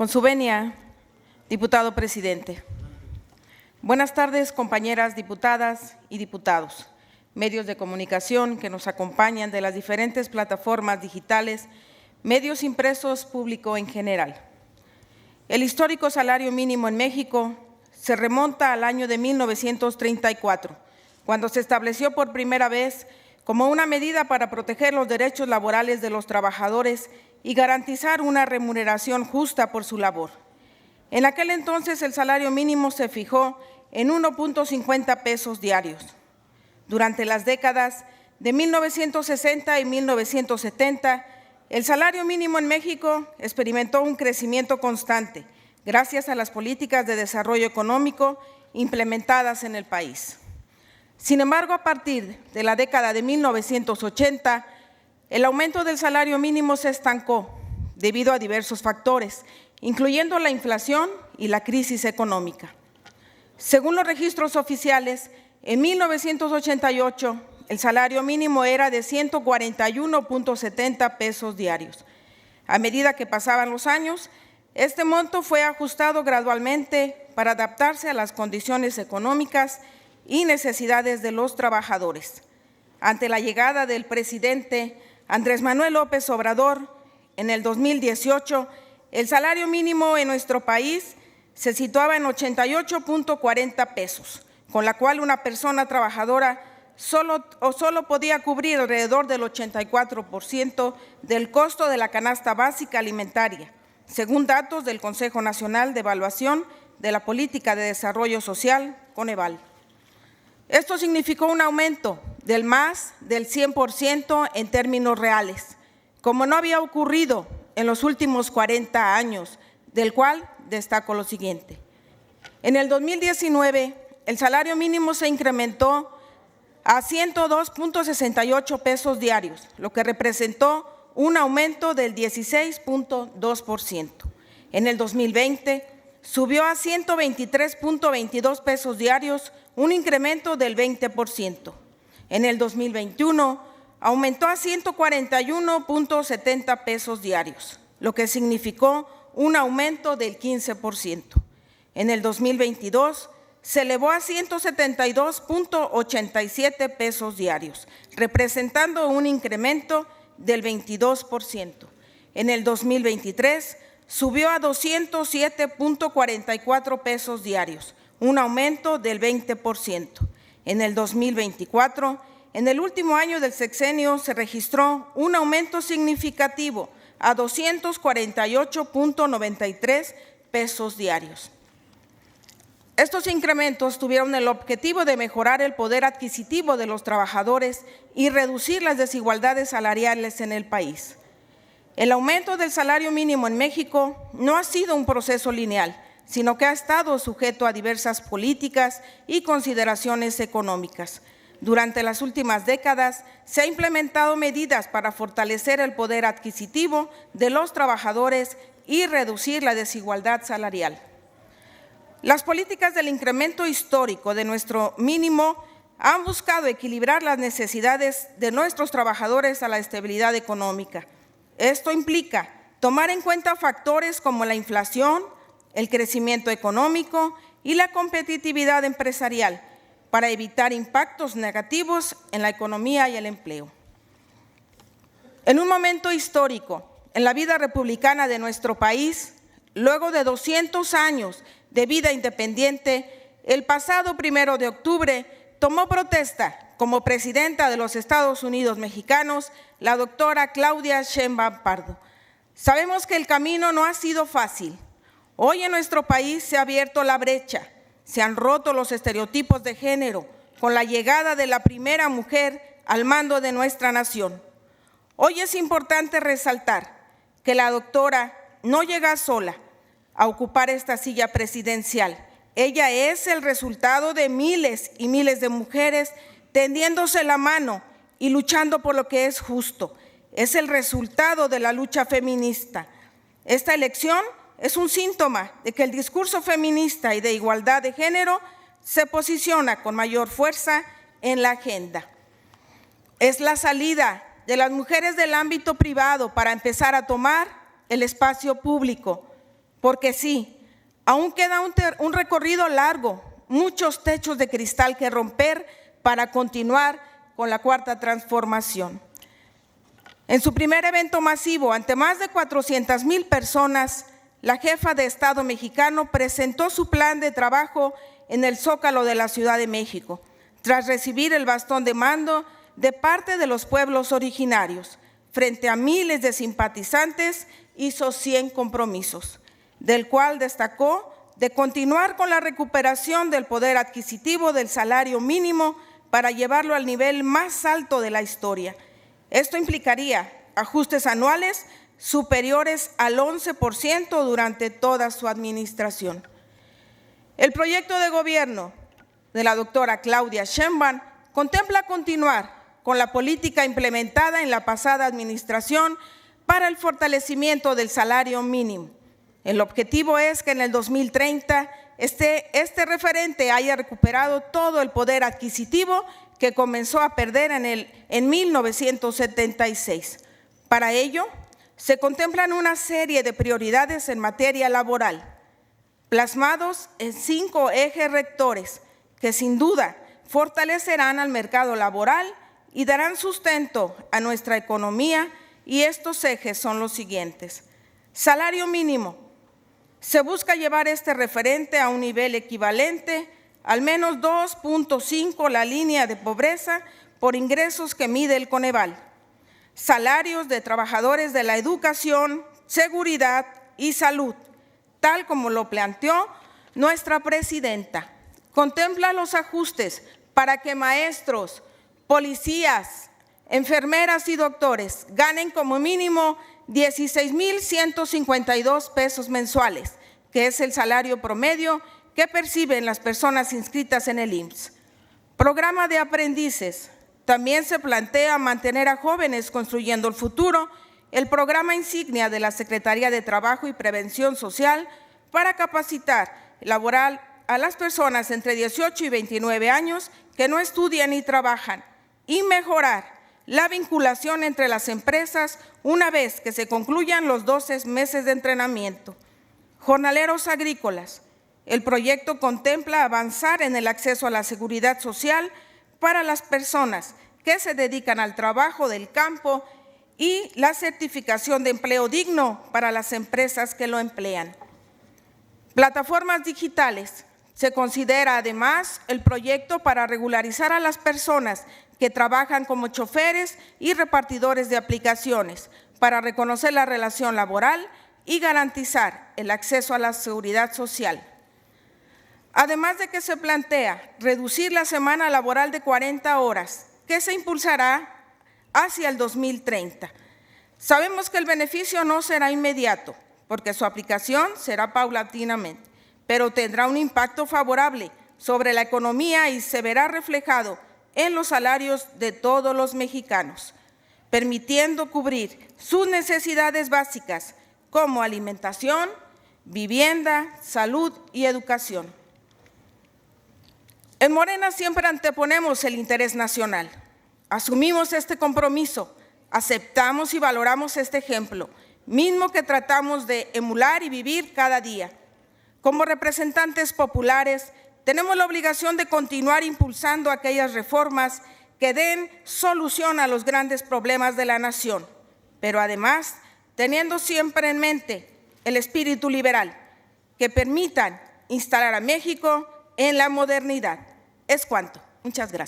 Con su venia, diputado presidente. Buenas tardes, compañeras diputadas y diputados, medios de comunicación que nos acompañan de las diferentes plataformas digitales, medios impresos, público en general. El histórico salario mínimo en México se remonta al año de 1934, cuando se estableció por primera vez como una medida para proteger los derechos laborales de los trabajadores y garantizar una remuneración justa por su labor. En aquel entonces el salario mínimo se fijó en 1.50 pesos diarios. Durante las décadas de 1960 y 1970, el salario mínimo en México experimentó un crecimiento constante gracias a las políticas de desarrollo económico implementadas en el país. Sin embargo, a partir de la década de 1980, el aumento del salario mínimo se estancó debido a diversos factores, incluyendo la inflación y la crisis económica. Según los registros oficiales, en 1988 el salario mínimo era de 141.70 pesos diarios. A medida que pasaban los años, este monto fue ajustado gradualmente para adaptarse a las condiciones económicas y necesidades de los trabajadores. Ante la llegada del presidente Andrés Manuel López Obrador, en el 2018, el salario mínimo en nuestro país se situaba en 88.40 pesos, con la cual una persona trabajadora solo podía cubrir alrededor del 84% del costo de la canasta básica alimentaria, según datos del Consejo Nacional de Evaluación de la Política de Desarrollo Social, Coneval. Esto significó un aumento del más del 100% en términos reales, como no había ocurrido en los últimos 40 años, del cual destaco lo siguiente. En el 2019, el salario mínimo se incrementó a 102.68 pesos diarios, lo que representó un aumento del 16.2%. En el 2020, subió a 123.22 pesos diarios, un incremento del 20%. En el 2021, aumentó a 141.70 pesos diarios, lo que significó un aumento del 15%. En el 2022, se elevó a 172.87 pesos diarios, representando un incremento del 22%. En el 2023, subió a 207.44 pesos diarios, un aumento del 20%. En el 2024, en el último año del sexenio, se registró un aumento significativo a 248.93 pesos diarios. Estos incrementos tuvieron el objetivo de mejorar el poder adquisitivo de los trabajadores y reducir las desigualdades salariales en el país. El aumento del salario mínimo en México no ha sido un proceso lineal, sino que ha estado sujeto a diversas políticas y consideraciones económicas. Durante las últimas décadas se han implementado medidas para fortalecer el poder adquisitivo de los trabajadores y reducir la desigualdad salarial. Las políticas del incremento histórico de nuestro mínimo han buscado equilibrar las necesidades de nuestros trabajadores a la estabilidad económica. Esto implica tomar en cuenta factores como la inflación, el crecimiento económico y la competitividad empresarial para evitar impactos negativos en la economía y el empleo. En un momento histórico en la vida republicana de nuestro país, luego de 200 años de vida independiente, el pasado 1 de octubre tomó protesta como presidenta de los Estados Unidos mexicanos la doctora Claudia Sheinbaum Pardo. Sabemos que el camino no ha sido fácil. Hoy en nuestro país se ha abierto la brecha, se han roto los estereotipos de género con la llegada de la primera mujer al mando de nuestra nación. Hoy es importante resaltar que la doctora no llega sola a ocupar esta silla presidencial. Ella es el resultado de miles y miles de mujeres tendiéndose la mano y luchando por lo que es justo. Es el resultado de la lucha feminista. Esta elección es un síntoma de que el discurso feminista y de igualdad de género se posiciona con mayor fuerza en la agenda. Es la salida de las mujeres del ámbito privado para empezar a tomar el espacio público. porque sí, aún queda un recorrido largo, muchos techos de cristal que romper para continuar con la Cuarta Transformación. En su primer evento masivo, ante más de 400,000 personas, la jefa de Estado mexicano presentó su plan de trabajo en el Zócalo de la Ciudad de México, tras recibir el bastón de mando de parte de los pueblos originarios. Frente a miles de simpatizantes, hizo 100 compromisos, del cual destacó de continuar con la recuperación del poder adquisitivo del salario mínimo para llevarlo al nivel más alto de la historia. Esto implicaría ajustes anuales superiores al 11% durante toda su administración. El proyecto de gobierno de la doctora Claudia Sheinbaum contempla continuar con la política implementada en la pasada administración para el fortalecimiento del salario mínimo. El objetivo es que en el 2030 este referente haya recuperado todo el poder adquisitivo que comenzó a perder en 1976. Para ello, se contemplan una serie de prioridades en materia laboral, plasmados en 5 ejes rectores que sin duda fortalecerán al mercado laboral y darán sustento a nuestra economía, y estos ejes son los siguientes. Salario mínimo. Se busca llevar este referente a un nivel equivalente, al menos 2.5 la línea de pobreza por ingresos que mide el Coneval. Salarios de trabajadores de la educación, seguridad y salud, tal como lo planteó nuestra presidenta. Contempla los ajustes para que maestros, policías, enfermeras y doctores ganen como mínimo 16,152 pesos mensuales, que es el salario promedio que perciben las personas inscritas en el IMSS. Programa de aprendices. También se plantea mantener a jóvenes construyendo el futuro, el programa insignia de la Secretaría de Trabajo y Prevención Social para capacitar laboral a las personas entre 18 y 29 años que no estudian ni trabajan, y mejorar la vinculación entre las empresas una vez que se concluyan los 12 meses de entrenamiento. Jornaleros agrícolas. El proyecto contempla avanzar en el acceso a la seguridad social para las personas que se dedican al trabajo del campo y la certificación de empleo digno para las empresas que lo emplean. Plataformas digitales. Se considera además el proyecto para regularizar a las personas que trabajan como choferes y repartidores de aplicaciones, para reconocer la relación laboral y garantizar el acceso a la seguridad social. Además de que se plantea reducir la semana laboral de 40 horas, que se impulsará hacia el 2030. Sabemos que el beneficio no será inmediato, porque su aplicación será paulatinamente, pero tendrá un impacto favorable sobre la economía y se verá reflejado en los salarios de todos los mexicanos, permitiendo cubrir sus necesidades básicas como alimentación, vivienda, salud y educación. En Morena siempre anteponemos el interés nacional. Asumimos este compromiso, aceptamos y valoramos este ejemplo, mismo que tratamos de emular y vivir cada día. Como representantes populares, tenemos la obligación de continuar impulsando aquellas reformas que den solución a los grandes problemas de la nación, pero además teniendo siempre en mente el espíritu liberal, que permitan instalar a México en la modernidad. Es cuanto. Muchas gracias.